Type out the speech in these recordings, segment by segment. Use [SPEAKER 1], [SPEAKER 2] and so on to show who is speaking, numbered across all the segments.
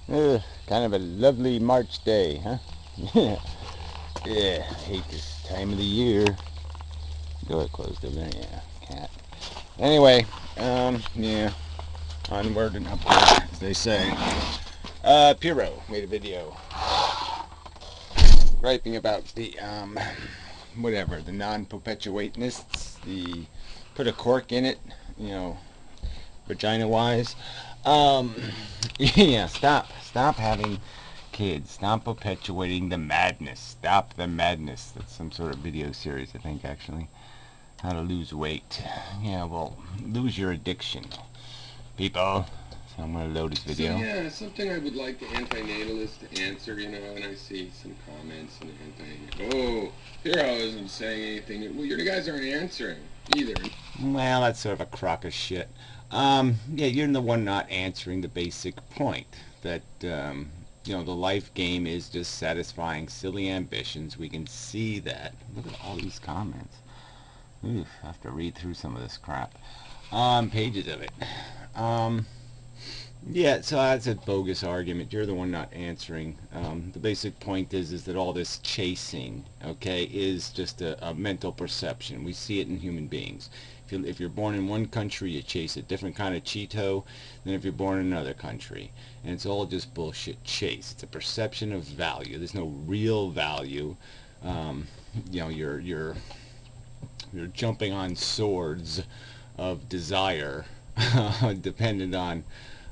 [SPEAKER 1] Kind of a lovely March day, huh? Yeah. Yeah, hate this time of the year. Door closed over there, yeah, cat. Anyway, yeah, onward and upward, as they say. Piro made a video griping about the, whatever, the non-perpetuationists, the put a cork in it, you know, vagina-wise. Um, yeah, stop having kids. Stop perpetuating the madness. Stop the madness. That's some sort of video series, I think, actually. How to lose weight. Yeah, well, lose your addiction, people. So I'm going to load this
[SPEAKER 2] So
[SPEAKER 1] video.
[SPEAKER 2] yeah, something I would like the anti-natalist to answer, and I see some comments and oh, Hero isn't saying anything. Well, you guys aren't answering either.
[SPEAKER 1] Well, that's sort of a crock of shit. Yeah, you're the one not answering the basic point that, the life game is just satisfying silly ambitions. We can see that. Look at all these comments. Oof, I have to read through some of this crap. Pages of it. Um, yeah, so that's a bogus argument. You're the one not answering. The basic point is that all this chasing, okay, is just a mental perception. We see it in human beings. If you're born in one country, you chase a different kind of Cheeto than if you're born in another country. And it's all just bullshit chase. It's a perception of value. There's no real value. Um, you're jumping on swords of desire, dependent on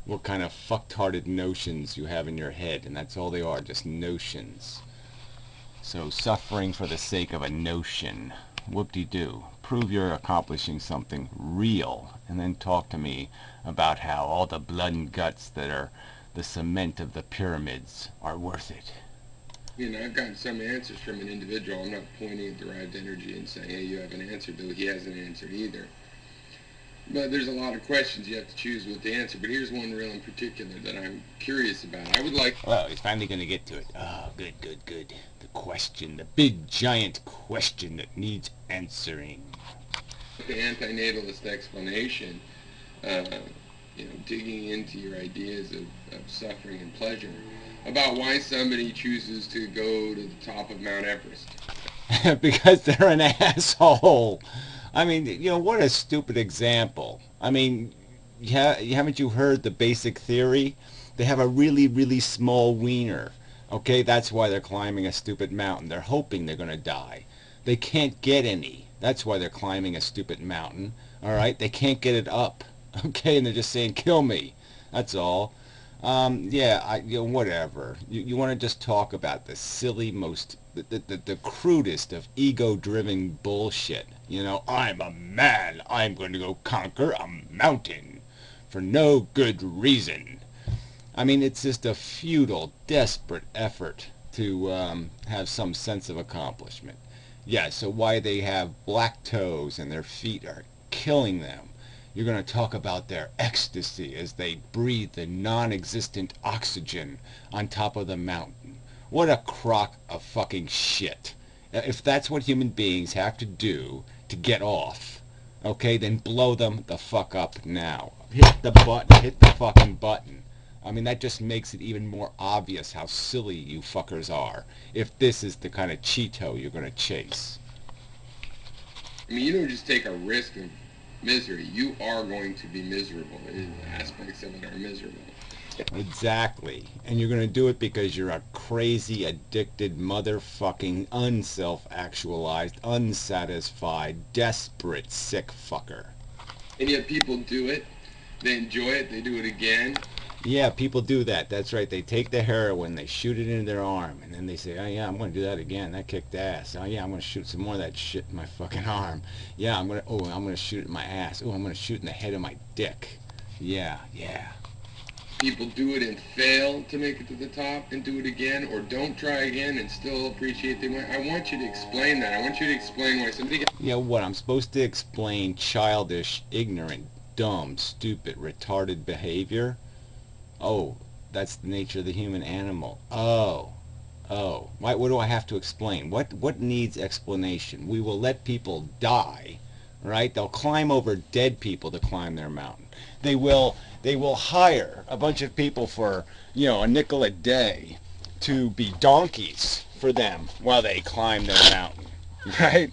[SPEAKER 1] what kind of fucked-hearted notions you have in your head, and that's all they are, just notions. So suffering for the sake of a notion. Whoop-de-doo. Prove you're accomplishing something real, and then talk to me about how all the blood and guts that are the cement of the pyramids are worth it.
[SPEAKER 2] I've gotten some answers from an individual. I'm not pointing at derived energy and saying, hey, you have an answer, though he hasn't answered either. But there's a lot of questions you have to choose what to answer. But here's one real in particular that I'm curious about. I would like...
[SPEAKER 1] Well, he's finally going to get to it. Oh, good, good, good. The question, the big, giant question that needs answering.
[SPEAKER 2] The anti-natalist explanation, uh, digging into your ideas of suffering and pleasure, about why somebody chooses to go to the top of Mount Everest.
[SPEAKER 1] Because they're an asshole. I mean, what a stupid example. I mean, haven't you heard the basic theory? They have a really, really small wiener. Okay, that's why they're climbing a stupid mountain. They're hoping they're going to die. They can't get any. That's why they're climbing a stupid mountain. All right, they can't get it up. Okay, and they're just saying, kill me. That's all. Yeah, whatever. You want to just talk about the silly, the crudest of ego-driven bullshit. I'm a man. I'm going to go conquer a mountain for no good reason. I mean, it's just a futile, desperate effort to have some sense of accomplishment. Yeah, so why they have black toes and their feet are killing them. You're going to talk about their ecstasy as they breathe the non-existent oxygen on top of the mountain. What a crock of fucking shit. If that's what human beings have to do to get off, okay, then blow them the fuck up now. Hit the button. Hit the fucking button. I mean, that just makes it even more obvious how silly you fuckers are if this is the kind of Cheeto you're going to chase.
[SPEAKER 2] I mean, you don't just take a risk of misery. You are going to be miserable. Aspects of it are miserable.
[SPEAKER 1] Exactly. And you're going to do it because you're a crazy, addicted, motherfucking, unself-actualized, unsatisfied, desperate, sick fucker.
[SPEAKER 2] And yet people do it. They enjoy it. They do it again.
[SPEAKER 1] Yeah, people do that. That's right. They take the heroin, they shoot it into their arm, and then they say, oh yeah, I'm going to do that again. That kicked ass. Oh yeah, I'm going to shoot some more of that shit in my fucking arm. Yeah, I'm going to shoot it in my ass. Oh, I'm going to shoot in the head of my dick. Yeah, yeah.
[SPEAKER 2] People do it and fail to make it to the top and do it again, or don't try again and still appreciate they went. I want you to explain that. I want you to explain why somebody...
[SPEAKER 1] Yeah, what? I'm supposed to explain childish, ignorant, dumb, stupid, retarded behavior? Oh, that's the nature of the human animal. Oh. What do I have to explain? What needs explanation? We will let people die, right? They'll climb over dead people to climb their mountain. They will hire a bunch of people for, a nickel a day to be donkeys for them while they climb their mountain, right?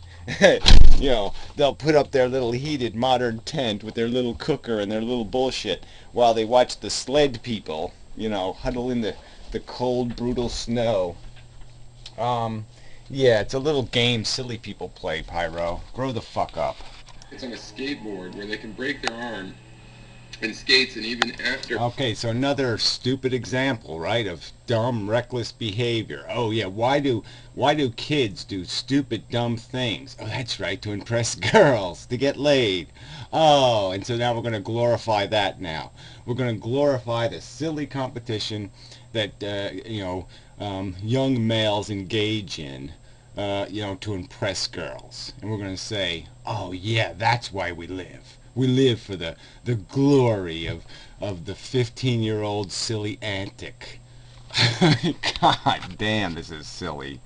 [SPEAKER 1] They'll put up their little heated modern tent with their little cooker and their little bullshit while they watch the sled people, huddle in the cold, brutal snow. Um, yeah, it's a little game silly people play, Pyro. Grow the fuck up.
[SPEAKER 2] It's on a skateboard where they can break their arm and skates, and even after.
[SPEAKER 1] Okay, so another stupid example, right, of dumb, reckless behavior. Oh yeah, why do kids do stupid, dumb things? Oh, that's right, to impress girls, to get laid. Oh, and so now we're going to glorify that now. We're going to glorify the silly competition that young males engage in. To impress girls. And we're going to say, oh yeah, that's why we live. We live for the glory of the 15-year-old silly antic. God damn, this is silly.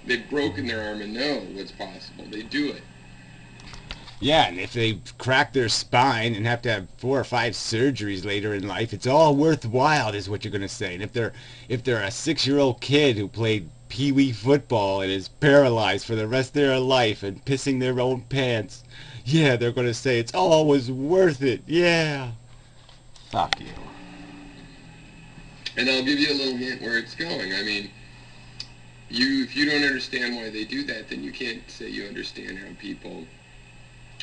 [SPEAKER 2] They've broken their arm and know what's possible. They do it.
[SPEAKER 1] Yeah, and if they crack their spine and have to have 4 or 5 surgeries later in life, it's all worthwhile, is what you're gonna say. And if they're a 6-year-old kid who played pee-wee football and is paralyzed for the rest of their life and pissing their own pants, yeah, they're gonna say it's always worth it. Yeah. Fuck you.
[SPEAKER 2] And I'll give you a little hint where it's going. I mean, if you don't understand why they do that, then you can't say you understand how people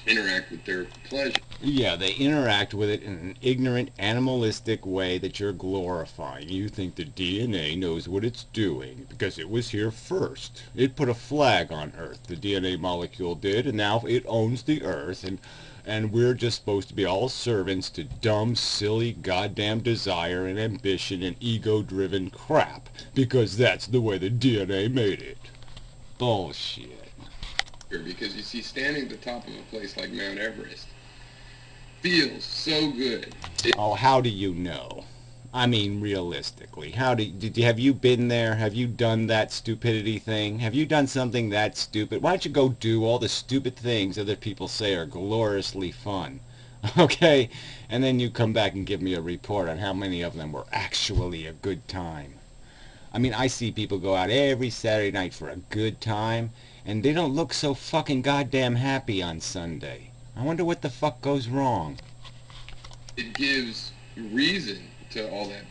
[SPEAKER 2] interact with their pleasure.
[SPEAKER 1] Yeah, they interact with it in an ignorant, animalistic way that you're glorifying. You think the DNA knows what it's doing because it was here first. It put a flag on Earth, the DNA molecule did, and now it owns the Earth, and we're just supposed to be all servants to dumb, silly, goddamn desire and ambition and ego-driven crap because that's the way the DNA made it. Bullshit.
[SPEAKER 2] Because you see, standing at the top of a place like Mount Everest feels so good.
[SPEAKER 1] Oh, how do you know? I mean, realistically, have you been there? Have you done that stupidity thing? Have you done something that stupid? Why don't you go do all the stupid things other people say are gloriously fun? Okay? And then you come back and give me a report on how many of them were actually a good time. I mean, I see people go out every Saturday night for a good time, and they don't look so fucking goddamn happy on Sunday. I wonder what the fuck goes wrong.
[SPEAKER 2] It gives reason to all that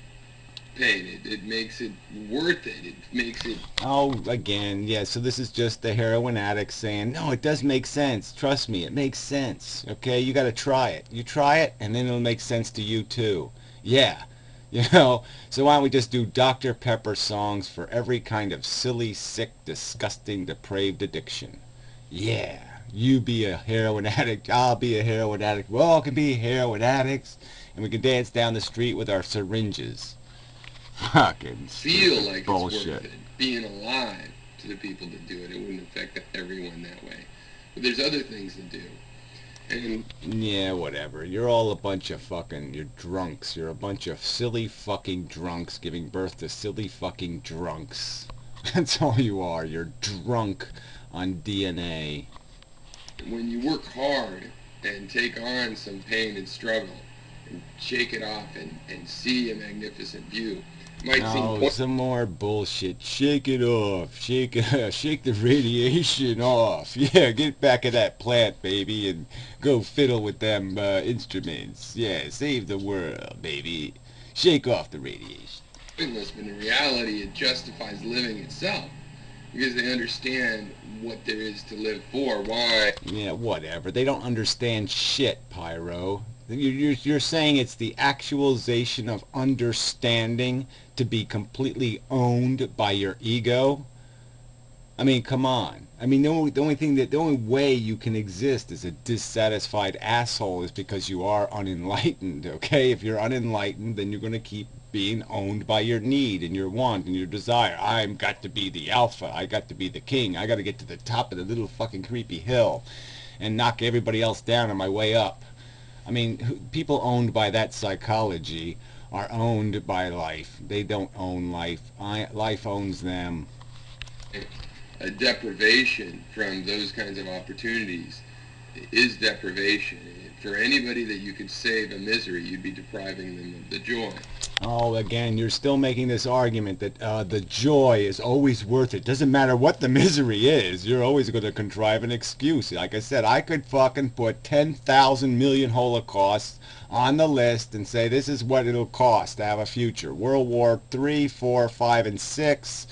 [SPEAKER 2] pain. It makes it worth it. It makes it...
[SPEAKER 1] Oh, again, yeah, so this is just the heroin addict saying, no, it does make sense. Trust me, it makes sense. Okay, you gotta try it. You try it, and then it'll make sense to you too. Yeah. So why don't we just do Dr. Pepper songs for every kind of silly, sick, disgusting, depraved addiction? Yeah, you be a heroin addict, I'll be a heroin addict, we all can be heroin addicts, and we can dance down the street with our syringes. Fucking
[SPEAKER 2] feel like
[SPEAKER 1] bullshit.
[SPEAKER 2] It's worth it. Being alive to the people that do it. It wouldn't affect everyone that way. But there's other things to do. And
[SPEAKER 1] yeah, whatever. You're all a bunch of you're drunks. You're a bunch of silly fucking drunks giving birth to silly fucking drunks. That's all you are. You're drunk on DNA.
[SPEAKER 2] when you work hard and take on some pain and struggle and shake it off and see a magnificent view, might seem...
[SPEAKER 1] some more bullshit. Shake it off. Shake the radiation off. Yeah, get back in that plant, baby, and go fiddle with them instruments. Yeah, save the world, baby. Shake off the radiation.
[SPEAKER 2] But in reality, it justifies living itself because they understand what there is to live for. Why?
[SPEAKER 1] Yeah, whatever. They don't understand shit, Pyro. You're saying it's the actualization of understanding to be completely owned by your ego? I mean, come on. I mean, the only way you can exist as a dissatisfied asshole is because you are unenlightened, okay? If you're unenlightened, then you're going to keep being owned by your need and your want and your desire. I've got to be the alpha. I got to be the king. I got to get to the top of the little fucking creepy hill and knock everybody else down on my way up. I mean, people owned by that psychology are owned by life. They don't own life. Life owns them.
[SPEAKER 2] A deprivation from those kinds of opportunities is deprivation. For anybody that you could save a misery, you'd be depriving them of the joy.
[SPEAKER 1] Oh, again, you're still making this argument that the joy is always worth it. Doesn't matter what the misery is. You're always going to contrive an excuse. Like I said, I could fucking put 10,000 million holocausts on the list and say this is what it'll cost to have a future. World War 3, 4, 5, and 6.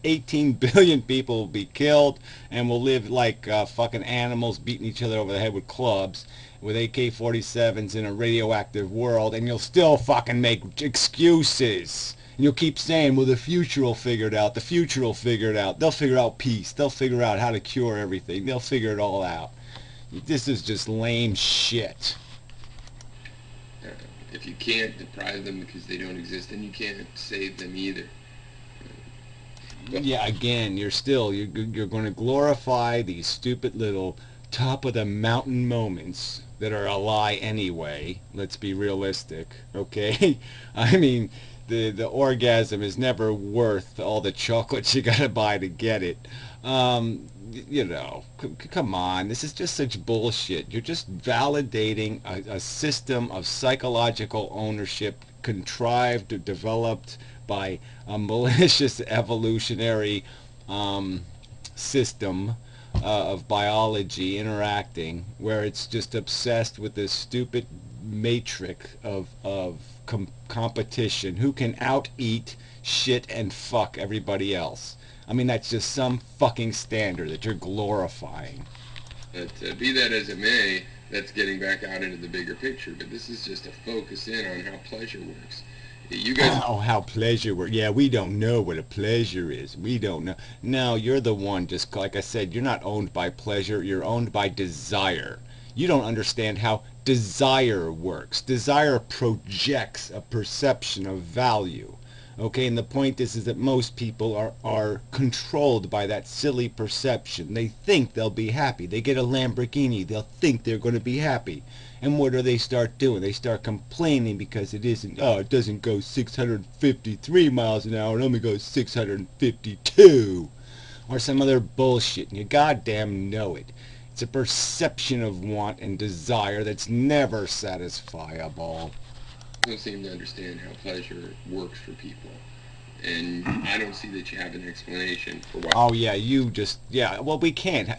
[SPEAKER 1] 18 billion people will be killed, and will live like fucking animals beating each other over the head with clubs, with AK-47s in a radioactive world, and you'll still fucking make excuses. And you'll keep saying, well, the future will figure it out. The future will figure it out. They'll figure out peace. They'll figure out how to cure everything. They'll figure it all out. This is just lame shit.
[SPEAKER 2] If you can't deprive them because they don't exist, then you can't save them either.
[SPEAKER 1] Yeah, again, you're going to glorify these stupid little top of the mountain moments that are a lie anyway. Let's be realistic, okay? I mean, the orgasm is never worth all the chocolates you gotta buy to get it. Come on, this is just such bullshit. You're just validating a system of psychological ownership contrived, developed by a malicious evolutionary system of biology interacting, where it's just obsessed with this stupid matrix of competition. Who can out-eat, shit, and fuck everybody else? I mean, that's just some fucking standard that you're glorifying.
[SPEAKER 2] But be that as it may, that's getting back out into the bigger picture. But this is just a focus in on how pleasure works. You guys.
[SPEAKER 1] Oh, how pleasure works. Yeah, we don't know what a pleasure is. We don't know. No, you're the one, just like I said, you're not owned by pleasure. You're owned by desire. You don't understand how desire works. Desire projects a perception of value. Okay, and the point is that most people are controlled by that silly perception. They think they'll be happy. They get a Lamborghini, they'll think they're going to be happy. And what do they start doing? They start complaining because it doesn't go 653 miles an hour, it only goes 652. Or some other bullshit, and you goddamn know it. It's a perception of want and desire that's never satisfiable.
[SPEAKER 2] Don't seem to understand how pleasure works for people, and I don't see that you have an explanation for why.
[SPEAKER 1] Oh yeah, well, we can't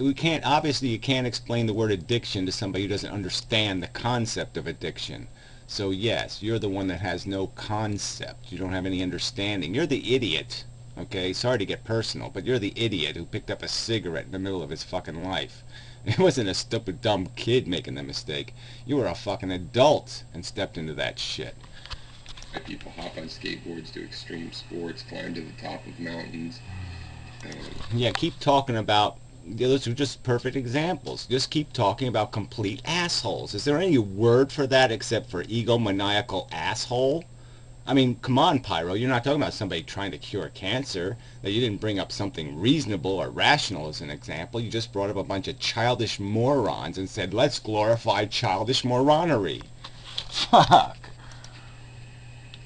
[SPEAKER 1] obviously you can't explain the word addiction to somebody who doesn't understand the concept of addiction. So yes, you're the one that has no concept. You don't have any understanding. You're the idiot. Okay, sorry to get personal, but you're the idiot who picked up a cigarette in the middle of his fucking life. It wasn't a stupid dumb kid making the mistake. You were a fucking adult and stepped into that shit.
[SPEAKER 2] People hop on skateboards, do extreme sports, climb to the top of mountains.
[SPEAKER 1] Yeah, keep talking about, those are just perfect examples. Just keep talking about complete assholes. Is there any word for that except for egomaniacal asshole? I mean, come on, Pyro, you're not talking about somebody trying to cure cancer. That you didn't bring up something reasonable or rational as an example. You just brought up a bunch of childish morons and said, let's glorify childish moronery. Fuck.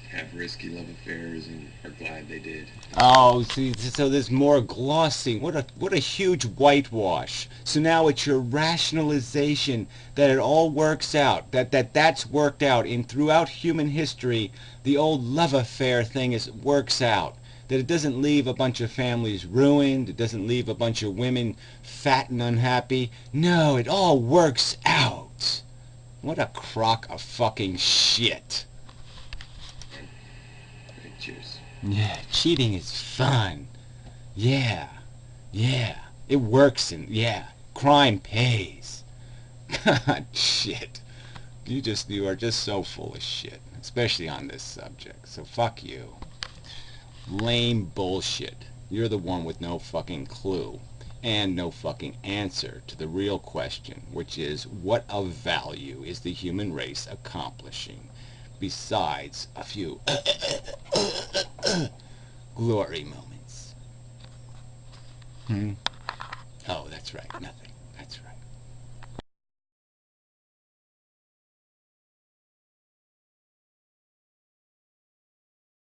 [SPEAKER 2] Have risky love affairs and are glad they did.
[SPEAKER 1] Oh, see, so there's more glossing. What a huge whitewash. So now it's your rationalization that it all works out. That's worked out in throughout human history. The old love affair thing works out. That it doesn't leave a bunch of families ruined. It doesn't leave a bunch of women fat and unhappy. No, it all works out. What a crock of fucking shit.
[SPEAKER 2] Cheers.
[SPEAKER 1] Yeah, cheating is fun. Yeah, it works, and yeah, crime pays. God, shit. You are just so full of shit, especially on this subject. So fuck you. Lame bullshit. You're the one with no fucking clue and no fucking answer to the real question, which is, what of value is the human race accomplishing besides a few glory moments? Oh, that's right, nothing. That's right.